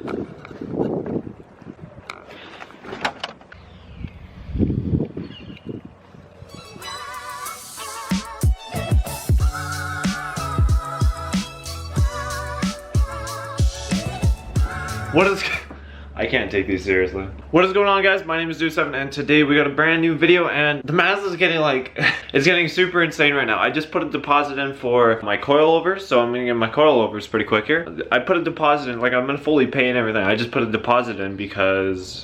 What is... I can't take these seriously. What is going on, guys? My name is Zeus7 and today we got a brand new video, and the Mazda is getting like, it's getting super insane right now. I just put a deposit in for my coilovers, so I'm gonna get my coilovers pretty quick here. I put a deposit in, like I'm gonna fully pay and everything. I just put a deposit in because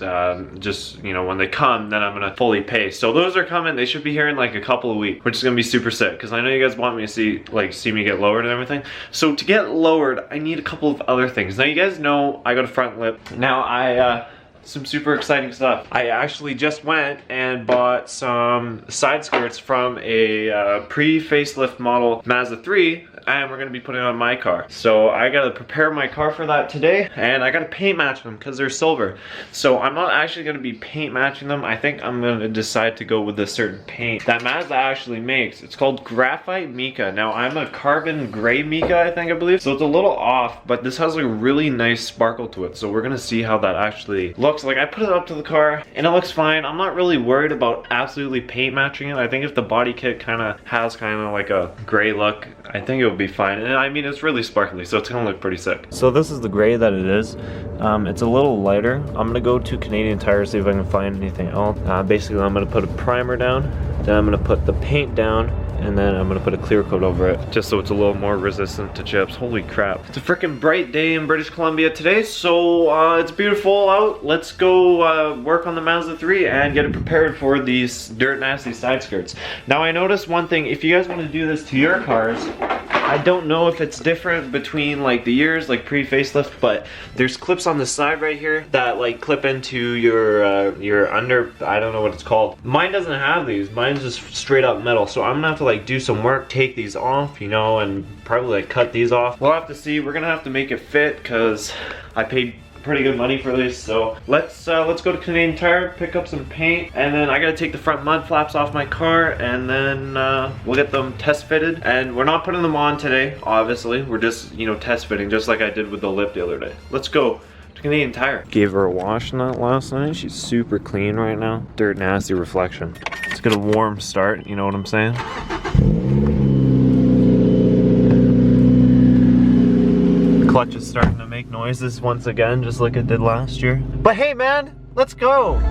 just, you know, when they come, then I'm gonna fully pay. So those are coming. They should be here in like a couple of weeks, which is gonna be super sick because I know you guys want me to see me get lowered and everything. So to get lowered, I need a couple of other things. Now you guys know I got a front lip. Now some super exciting stuff. I actually just went and bought some side skirts from a pre-facelift model Mazda 3, and we're gonna be putting it on my car. So I gotta prepare my car for that today, and I gotta paint match them because they're silver. So I'm not actually gonna be paint matching them. I think I'm gonna decide to go with a certain paint that Mazda actually makes. It's called Graphite Mica. Now I'm a carbon gray mica, I believe. So it's a little off, but this has a really nice sparkle to it. So we're gonna see how that actually looks. Like I put it up to the car and it looks fine. I'm not really worried about absolutely paint matching it. I think if the body kit has like a gray look, I think it'll be fine. And I mean, it's really sparkly, so it's gonna look pretty sick. So this is the gray that it is. It's a little lighter. I'm gonna go to Canadian Tire, see if I can find anything else. Basically, I'm gonna put a primer down, then I'm gonna put the paint down, and then I'm gonna put a clear coat over it, just so it's a little more resistant to chips. Holy crap. It's a freaking bright day in British Columbia today, so it's beautiful out. Let's go work on the Mazda 3 and get it prepared for these dirt nasty side skirts. Now I noticed one thing, if you guys wanna do this to your cars, I don't know if it's different between like the years, like pre-facelift, but there's clips on the side right here that like clip into your under, I don't know what it's called. Mine doesn't have these, mine's just straight up metal, so I'm gonna have to like do some work, take these off, you know, and probably like cut these off. We'll have to see. We're gonna have to make it fit because I paid pretty good money for this. So let's go to Canadian Tire, pick up some paint, and then I gotta take the front mud flaps off my car, and then we'll get them test fitted. And we're not putting them on today, obviously. We're just, you know, test fitting, just like I did with the lip the other day. Let's go to Canadian Tire. Gave her a wash nut last night. She's super clean right now. Dirt nasty reflection. Let's get a warm start, you know what I'm saying? Clutch is starting to make noises once again, just like it did last year. But hey man, let's go!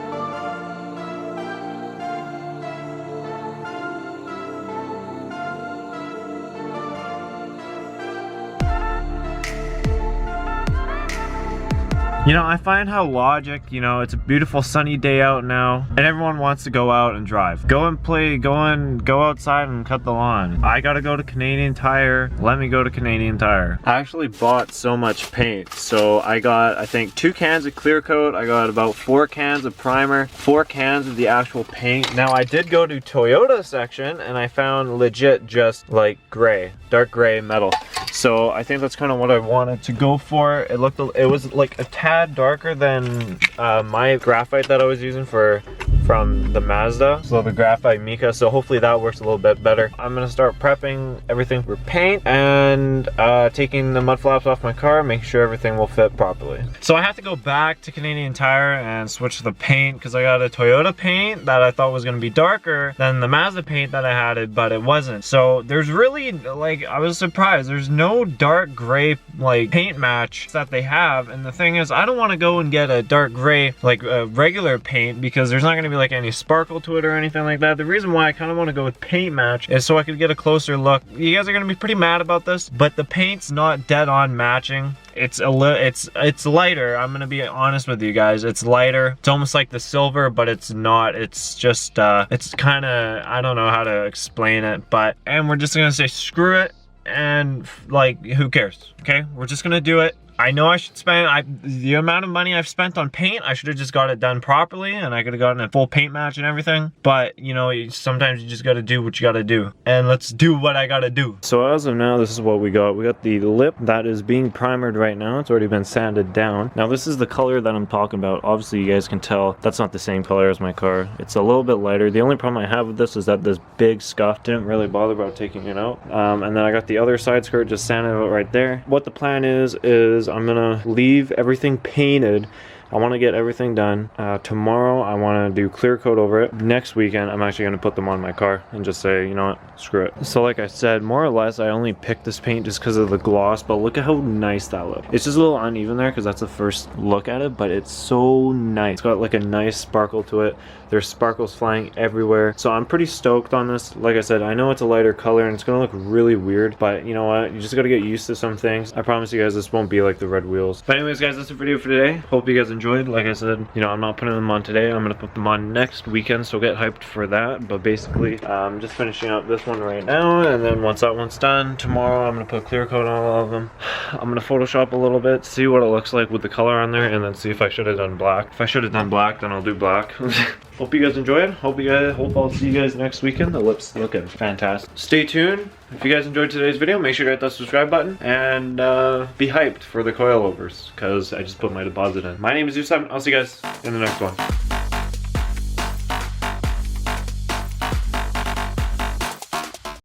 You know, I find how logic, you know, it's a beautiful sunny day out now, and everyone wants to go out and drive. Go and play, go outside and cut the lawn. I gotta go to Canadian Tire. Let me go to Canadian Tire. I actually bought so much paint. So I got, I think, 2 cans of clear coat. I got about 4 cans of primer, 4 cans of the actual paint. Now I did go to Toyota section and I found legit just like gray, dark gray metal. So I think that's kind of what I wanted to go for. It was like a tad darker than my graphite that I was using from the Mazda. So the Graphite Mica, so hopefully that works a little bit better. I'm gonna start prepping everything for paint and taking the mud flaps off my car, make sure everything will fit properly. So I have to go back to Canadian Tire and switch the paint because I got a Toyota paint that I thought was gonna be darker than the Mazda paint that I had, but it wasn't. So there's really, like, I was surprised. There's no dark gray like paint match that they have, and the thing is, I don't want to go and get a dark gray like regular paint because there's not going to be like any sparkle to it or anything like that. The reason why I kind of want to go with paint match is so I could get a closer look. You guys are going to be pretty mad about this, but the paint's not dead on matching. It's lighter. I'm gonna be honest with you guys. It's lighter. It's almost like the silver, but it's not. It's just it's kind of, I don't know how to explain it, and we're just gonna say screw it, and like, who cares? Okay, we're just gonna do it. I know I should spend, the amount of money I've spent on paint, I should have just got it done properly and I could have gotten a full paint match and everything. But, you know, sometimes you just gotta do what you gotta do. And let's do what I gotta do. So as of now, this is what we got. We got the lip that is being primered right now. It's already been sanded down. Now this is the color that I'm talking about. Obviously you guys can tell that's not the same color as my car. It's a little bit lighter. The only problem I have with this is that this big scuff didn't really bother about taking it out. And then I got the other side skirt just sanded out right there. What the plan is is I'm gonna leave everything painted. I want to get everything done. Tomorrow I want to do clear coat over it. Next weekend I'm actually going to put them on my car and just say, you know what, screw it. So like I said, more or less I only picked this paint just because of the gloss, but look at how nice that looks. It's just a little uneven there because that's the first look at it, but it's so nice. It's got like a nice sparkle to it. There's sparkles flying everywhere. So I'm pretty stoked on this. Like I said, I know it's a lighter color and it's gonna look really weird, but you know what? You just gotta get used to some things. I promise you guys this won't be like the red wheels. But anyways guys, that's the video for today. Hope you guys enjoyed. Like I said, you know, I'm not putting them on today. I'm gonna put them on next weekend, so get hyped for that. But basically, I'm just finishing up this one right now, and then once that one's done, tomorrow I'm gonna put clear coat on all of them. I'm gonna Photoshop a little bit, see what it looks like with the color on there, and then see if I should have done black. If I should have done black, then I'll do black. Hope you guys enjoyed. Hope I'll see you guys next weekend. The lip's looking fantastic. Stay tuned. If you guys enjoyed today's video, make sure to hit that subscribe button and be hyped for the coilovers because I just put my deposit in. My name is Zeus7. I'll see you guys in the next one.